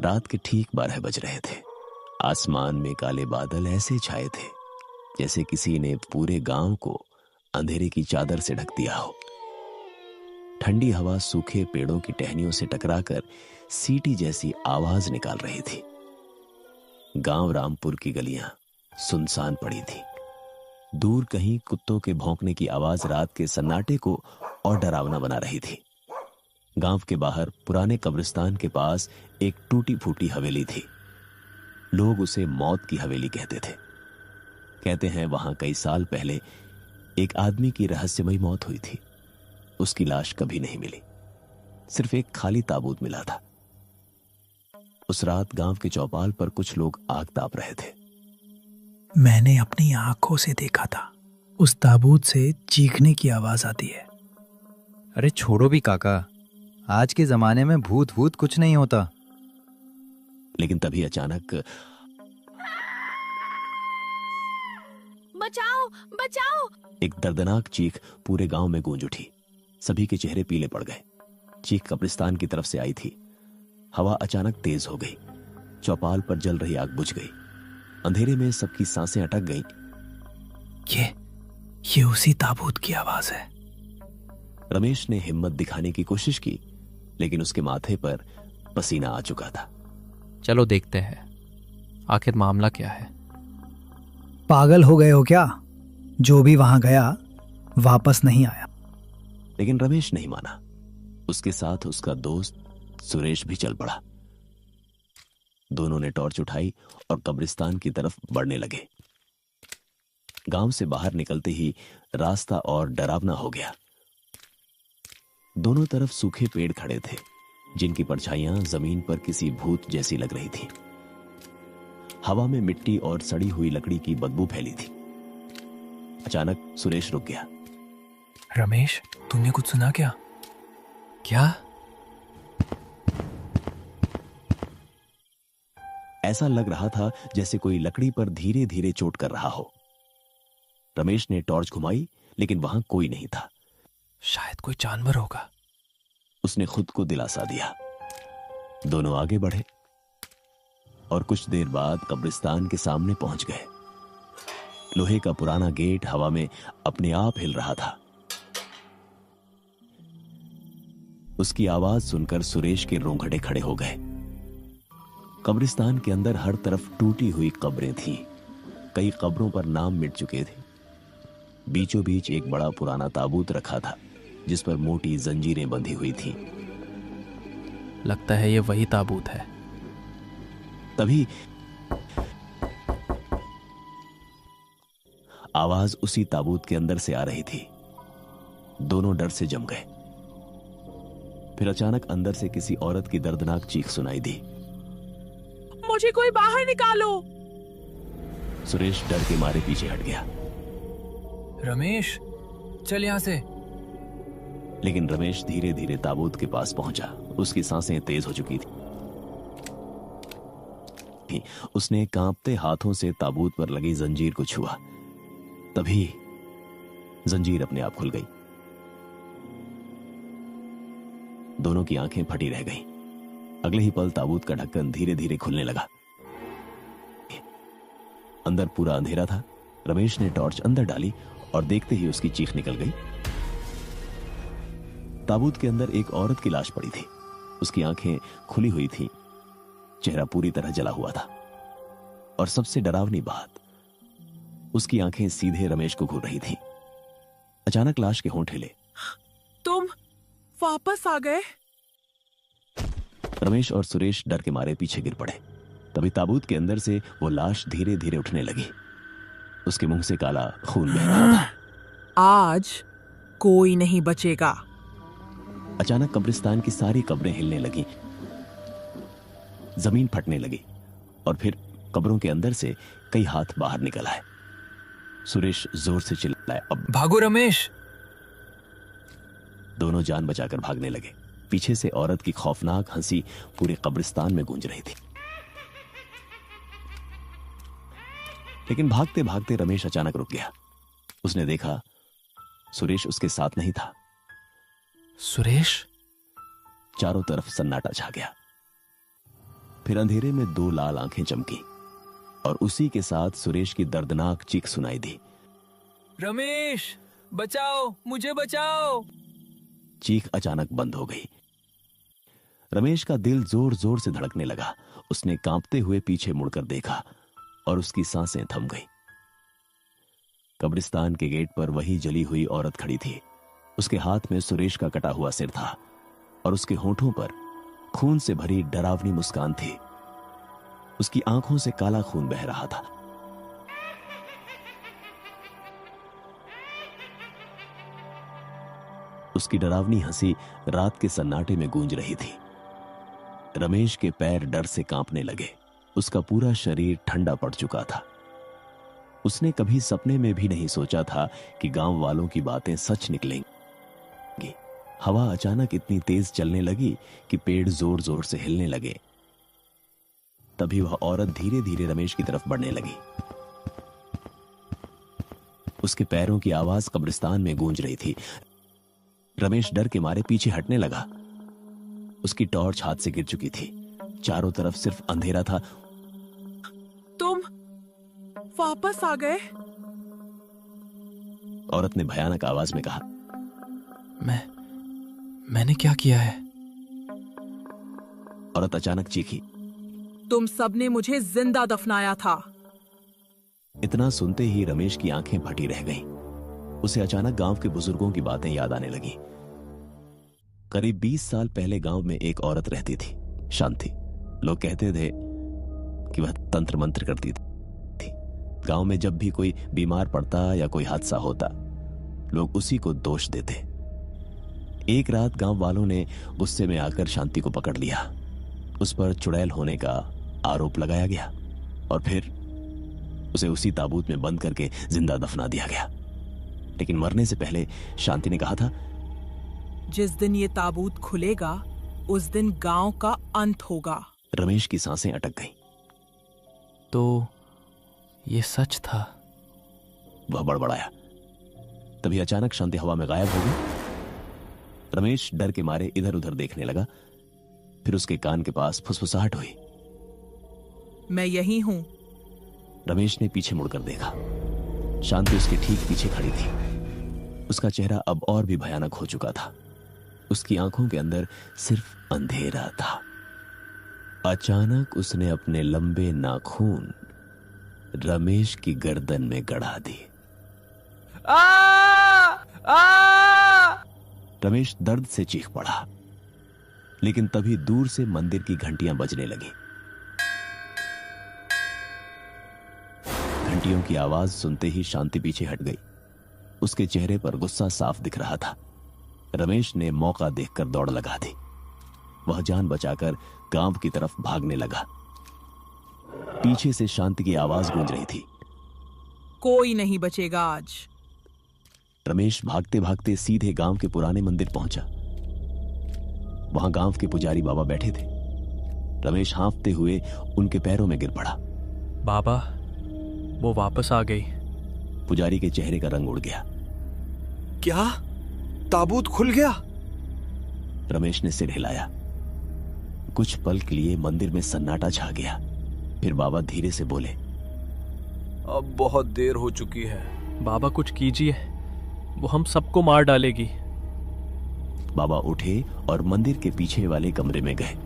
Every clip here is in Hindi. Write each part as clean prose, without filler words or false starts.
रात के ठीक 12 बज रहे थे। आसमान में काले बादल ऐसे छाए थे जैसे किसी ने पूरे गांव को अंधेरे की चादर से ढक दिया हो। ठंडी हवा सूखे पेड़ों की टहनियों से टकराकर सीटी जैसी आवाज निकाल रही थी। गांव रामपुर की गलियां सुनसान पड़ी थी। दूर कहीं कुत्तों के भौंकने की आवाज रात के सन्नाटे को और डरावना बना रही थी। गांव के बाहर पुराने कब्रिस्तान के पास एक टूटी फूटी हवेली थी। लोग उसे मौत की हवेली कहते थे। कहते हैं वहां कई साल पहले एक आदमी की रहस्यमयी मौत हुई थी। उसकी लाश कभी नहीं मिली, सिर्फ एक खाली ताबूत मिला था। उस रात गांव के चौपाल पर कुछ लोग आग ताप रहे थे। मैंने अपनी आंखों से देखा था, उस ताबूत से चीखने की आवाज आती है। अरे छोड़ो भी काका, आज के जमाने में भूत भूत कुछ नहीं होता। लेकिन तभी अचानक बचाओ बचाओ, एक दर्दनाक चीख पूरे गांव में गूंज उठी। सभी के चेहरे पीले पड़ गए। चीख कब्रिस्तान की तरफ से आई थी। हवा अचानक तेज हो गई। चौपाल पर जल रही आग बुझ गई। अंधेरे में सबकी सांसें अटक गईं। ये उसी ताबूत की आवाज है। रमेश ने हिम्मत दिखाने की कोशिश की, लेकिन उसके माथे पर पसीना आ चुका था। चलो देखते हैं आखिर मामला क्या है। पागल हो गए हो क्या? जो भी वहां गया वापस नहीं आया। लेकिन रमेश नहीं माना। उसके साथ उसका दोस्त सुरेश भी चल पड़ा। दोनों ने टॉर्च उठाई और कब्रिस्तान की तरफ बढ़ने लगे। गांव से बाहर निकलते ही रास्ता और डरावना हो गया। दोनों तरफ सूखे पेड़ खड़े थे, जिनकी परछाइयां जमीन पर किसी भूत जैसी लग रही थी। हवा में मिट्टी और सड़ी हुई लकड़ी की बदबू फैली थी। अचानक सुरेश रुक गया। रमेश, तुमने कुछ सुना क्या? क्या? ऐसा लग रहा था जैसे कोई लकड़ी पर धीरे धीरे चोट कर रहा हो। रमेश ने टॉर्च घुमाई, लेकिन वहां कोई नहीं था। शायद कोई जानवर होगा, उसने खुद को दिलासा दिया। दोनों आगे बढ़े और कुछ देर बाद कब्रिस्तान के सामने पहुंच गए। लोहे का पुराना गेट हवा में अपने आप हिल रहा था। उसकी आवाज सुनकर सुरेश के रोंगटे खड़े हो गए। कब्रिस्तान के अंदर हर तरफ टूटी हुई कब्रें थीं। कई कब्रों पर नाम मिट चुके थे। बीचों बीच एक बड़ा पुराना ताबूत रखा था, जिस पर मोटी जंजीरें बंधी हुई थीं। लगता है ये वही ताबूत है। तभी आवाज उसी ताबूत के अंदर से आ रही थी। दोनों डर से जम गए। फिर अचानक अंदर से किसी औरत की दर्दनाक चीख सुनाई दी। मुझे कोई बाहर निकालो। सुरेश डर के मारे पीछे हट गया। रमेश, चल यहां से। लेकिन रमेश धीरे धीरे ताबूत के पास पहुंचा। उसकी सांसें तेज हो चुकी थी। उसने कांपते हाथों से ताबूत पर लगी जंजीर को छुआ। तभी जंजीर अपने आप खुल गई। दोनों की आंखें फटी रह गईं। अगले ही पल ताबूत का ढक्कन धीरे धीरे खुलने लगा। अंदर पूरा अंधेरा था। रमेश ने टॉर्च अंदर डाली और देखते ही उसकी चीख निकल गई। ताबूत के अंदर एक औरत की लाश पड़ी थी। उसकी आंखें खुली हुई थीं, चेहरा पूरी तरह जला हुआ था। और सबसे डरावनी बात, उसकी आंखें सीधे रमेश को घूर रही थीं। अचानक लाश के होंठ हिले। तुम वापस आ गए? रमेश और सुरेश डर के मारे पीछे गिर पड़े। तभी ताबूत के अंदर से वो लाश धीरे धीरे उठने लगी। उसके मुंह से काला खून बह रहा था। आज कोई नहीं बचेगा। अचानक कब्रिस्तान की सारी कब्रें हिलने लगी। जमीन फटने लगी और फिर कब्रों के अंदर से कई हाथ बाहर निकल आए। सुरेश जोर से चिल्लाया, अब भागो रमेश। दोनों जान बचाकर भागने लगे। पीछे से औरत की खौफनाक हंसी पूरे कब्रिस्तान में गूंज रही थी। लेकिन भागते भागते रमेश अचानक रुक गया। उसने देखा सुरेश उसके साथ नहीं था। सुरेश। चारों तरफ सन्नाटा छा गया। फिर अंधेरे में दो लाल आंखें चमकी और उसी के साथ सुरेश की दर्दनाक चीख सुनाई दी। रमेश, बचाओ, मुझे बचाओ। चीख अचानक बंद हो गई। रमेश का दिल जोर जोर से धड़कने लगा। उसने कांपते हुए पीछे मुड़कर देखा और उसकी सांसें थम गई। कब्रिस्तान के गेट पर वही जली हुई औरत खड़ी थी। उसके हाथ में सुरेश का कटा हुआ सिर था और उसके होठों पर खून से भरी डरावनी मुस्कान थी। उसकी आंखों से काला खून बह रहा था। उसकी डरावनी हंसी रात के सन्नाटे में गूंज रही थी। रमेश के पैर डर से कांपने लगे। उसका पूरा शरीर ठंडा पड़ चुका था। उसने कभी सपने में भी नहीं सोचा था कि गांव वालों की बातें सच निकलेंगी। हवा अचानक इतनी तेज चलने लगी कि पेड़ जोर जोर से हिलने लगे। तभी वह औरत धीरे धीरे रमेश की तरफ बढ़ने लगी। उसके पैरों की आवाज कब्रिस्तान में गूंज रही थी। रमेश डर के मारे पीछे हटने लगा। उसकी टॉर्च हाथ से गिर चुकी थी। चारों तरफ सिर्फ अंधेरा था। तुम वापस आ गए? औरत ने भयानक आवाज में कहा। मैंने क्या किया है? औरत अचानक चीखी। तुम सबने मुझे जिंदा दफनाया था। इतना सुनते ही रमेश की आंखें फटी रह गईं। उसे अचानक गांव के बुजुर्गों की बातें याद आने लगी। करीब 20 साल पहले गांव में एक औरत रहती थी, शांति। लोग कहते थे कि वह तंत्र मंत्र करती थी। गांव में जब भी कोई बीमार पड़ता या कोई हादसा होता, लोग उसी को दोष देते। एक रात गांव वालों ने गुस्से में आकर शांति को पकड़ लिया। उस पर चुड़ैल होने का आरोप लगाया गया और फिर उसे उसी ताबूत में बंद करके जिंदा दफना दिया गया। लेकिन मरने से पहले शांति ने कहा था, जिस दिन ये ताबूत खुलेगा उस दिन गांव का अंत होगा। रमेश की सांसें अटक गईं। तो ये सच था? वह बड़बड़ाया। तभी अचानक शांति हवा में गायब हो गई। रमेश डर के मारे इधर उधर देखने लगा। फिर उसके कान के पास फुसफुसाहट हुई। मैं यही हूं। रमेश ने पीछे मुड़कर देखा। शांति उसके ठीक पीछे खड़ी थी। उसका चेहरा अब और भी भयानक हो चुका था। उसकी आंखों के अंदर सिर्फ अंधेरा था। अचानक उसने अपने लंबे नाखून रमेश की गर्दन में गड़ा दी। रमेश दर्द से चीख पड़ा। लेकिन तभी दूर से मंदिर की घंटियां बजने लगी। घंटियों की आवाज सुनते ही शांति पीछे हट गई। उसके चेहरे पर गुस्सा साफ दिख रहा था। रमेश ने मौका देखकर दौड़ लगा दी। वह जान बचाकर गांव की तरफ भागने लगा। पीछे से शांति की आवाज गूंज रही थी, कोई नहीं बचेगा आज। रमेश भागते भागते सीधे गांव के पुराने मंदिर पहुंचा। वहां गांव के पुजारी बाबा बैठे थे। रमेश हांफते हुए उनके पैरों में गिर पड़ा। बाबा, वो वापस आ गई। पुजारी के चेहरे का रंग उड़ गया। क्या? ताबूत खुल गया? रमेश ने सिर हिलाया। कुछ पल के लिए मंदिर में सन्नाटा छा गया। फिर बाबा धीरे से बोले, अब बहुत देर हो चुकी है। बाबा कुछ कीजिए, वो हम सबको मार डालेगी। बाबा उठे और मंदिर के पीछे वाले कमरे में गए।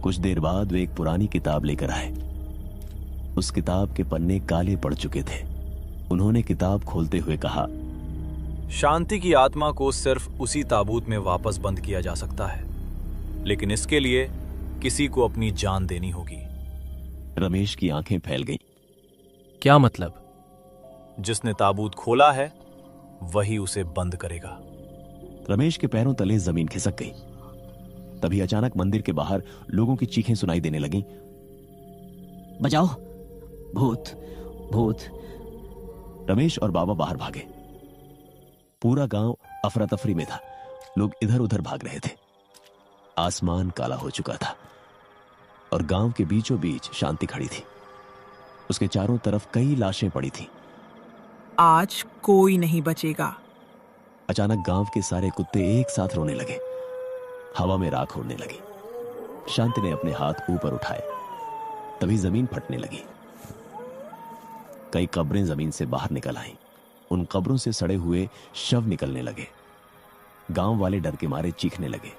कुछ देर बाद वे एक पुरानी किताब लेकर आए। उस किताब के पन्ने काले पड़ चुके थे। उन्होंने किताब खोलते हुए कहा, शांति की आत्मा को सिर्फ उसी ताबूत में वापस बंद किया जा सकता है, लेकिन इसके लिए किसी को अपनी जान देनी होगी। रमेश की आंखें फैल गईं। क्या मतलब? जिसने ताबूत खोला है वही उसे बंद करेगा। रमेश के पैरों तले जमीन खिसक गई। तभी अचानक मंदिर के बाहर लोगों की चीखें सुनाई देने लगीं। बचाओ, भूत, भूत। रमेश और बाबा बाहर भागे। पूरा गांव अफरा तफरी में था। लोग इधर उधर भाग रहे थे। आसमान काला हो चुका था और गांव के बीचों बीच शांति खड़ी थी। उसके चारों तरफ कई लाशें पड़ी थीं। आज कोई नहीं बचेगा। अचानक गांव के सारे कुत्ते एक साथ रोने लगे। हवा में राख उड़ने लगी। शांति ने अपने हाथ ऊपर उठाए, तभी जमीन फटने लगी। कई कब्रें जमीन से बाहर निकल आईं। उन कब्रों से सड़े हुए शव निकलने लगे। गांव वाले डर के मारे चीखने लगे।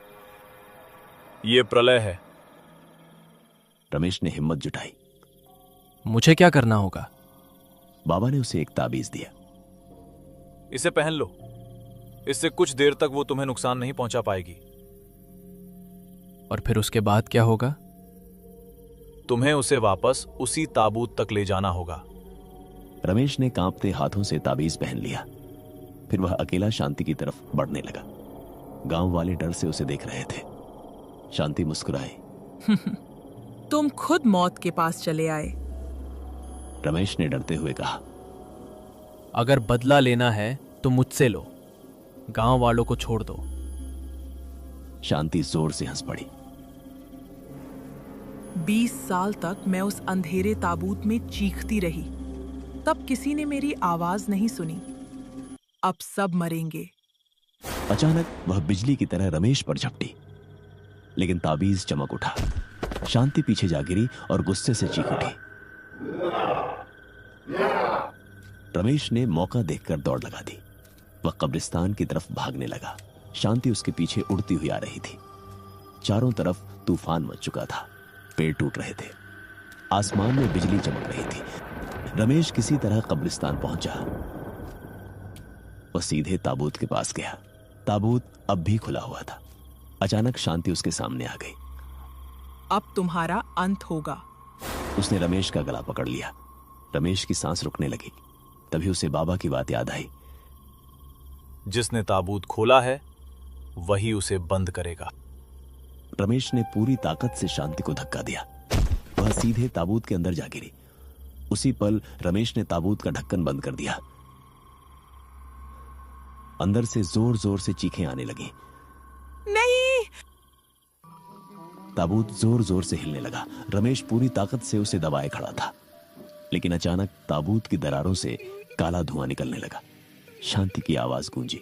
ये प्रलय है। रमेश ने हिम्मत जुटाई। मुझे क्या करना होगा? बाबा ने उसे एक ताबीज दिया। इसे पहन लो। इससे कुछ देर तक वो तुम्हें नुकसान नहीं पहुंचा पाएगी। और फिर उसके बाद क्या होगा? तुम्हें उसे वापस उसी ताबूत तक ले जाना होगा। रमेश ने कांपते हाथों से ताबीज पहन लिया। फिर वह अकेला शांति की तरफ बढ़ने लगा। गांव वाले डर से उसे देख रहे थे। शांति मुस्कुराई। तुम खुद मौत के पास चले आए। रमेश ने डरते हुए कहा, अगर बदला लेना है तो मुझसे लो, गांव वालों को छोड़ दो। शांति जोर से हंस पड़ी। 20 साल तक मैं उस अंधेरे ताबूत में चीखती रही, तब किसी ने मेरी आवाज नहीं सुनी। अब सब मरेंगे। अचानक वह बिजली की तरह रमेश पर झपटी, लेकिन ताबीज चमक उठा। शांति पीछे जा गिरी और गुस्से से चीख उठी। रमेश ने मौका देखकर दौड़ लगा दी। वह कब्रिस्तान की तरफ भागने लगा। शांति उसके पीछे उड़ती हुई आ रही थी। चारों तरफ तूफान मच चुका था। पेड़ टूट रहे थे। आसमान में बिजली चमक रही थी। रमेश किसी तरह कब्रिस्तान पहुंचा। वह सीधे ताबूत के पास गया। ताबूत अब भी खुला हुआ था। अचानक शांति उसके सामने आ गई। अब तुम्हारा अंत होगा। उसने रमेश का गला पकड़ लिया। रमेश की सांस रुकने लगी। तभी उसे बाबा की बात याद आई। जिसने ताबूत खोला है वही उसे बंद करेगा। रमेश ने पूरी ताकत से शांति को धक्का दिया। वह सीधे ताबूत के अंदर जा गिरी। उसी पल रमेश ने ताबूत का ढक्कन बंद कर दिया। अंदर से जोर जोर से चीखें आने लगी। नहीं! ताबूत जोर जोर से हिलने लगा। रमेश पूरी ताकत से उसे दबाए खड़ा था, लेकिन अचानक ताबूत की दरारों से काला धुआं निकलने लगा। शांति की आवाज गूंजी,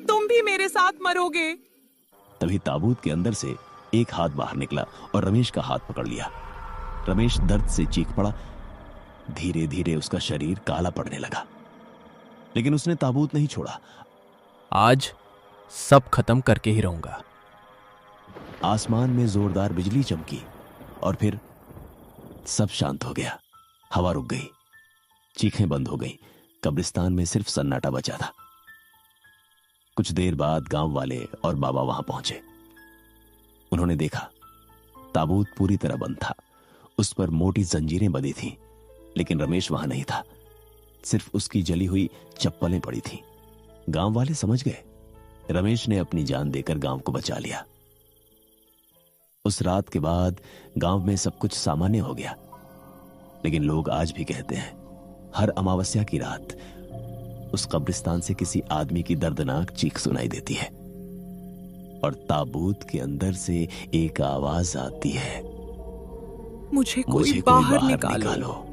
तुम भी मेरे साथ मरोगे। तभी ताबूत के अंदर से एक हाथ बाहर निकला और रमेश का हाथ पकड़ लिया। रमेश दर्द से चीख पड़ा। धीरे धीरे उसका शरीर काला पड़ने लगा, लेकिन उसने ताबूत नहीं छोड़ा। आज सब खत्म करके ही रहूंगा। आसमान में जोरदार बिजली चमकी और फिर सब शांत हो गया। हवा रुक गई। चीखें बंद हो गई। कब्रिस्तान में सिर्फ सन्नाटा बचा था। कुछ देर बाद गांव वाले और बाबा वहां पहुंचे। उन्होंने देखा ताबूत पूरी तरह बंद था। उस पर मोटी जंजीरें बंधी थीं, लेकिन रमेश वहां नहीं था। सिर्फ उसकी जली हुई चप्पलें पड़ी थीं। गांव वाले समझ गए रमेश ने अपनी जान देकर गांव को बचा लिया। उस रात के बाद गांव में सब कुछ सामान्य हो गया, लेकिन लोग आज भी कहते हैं हर अमावस्या की रात उस कब्रिस्तान से किसी आदमी की दर्दनाक चीख सुनाई देती है और ताबूत के अंदर से एक आवाज आती है, मुझे कोई बाहर निकालो।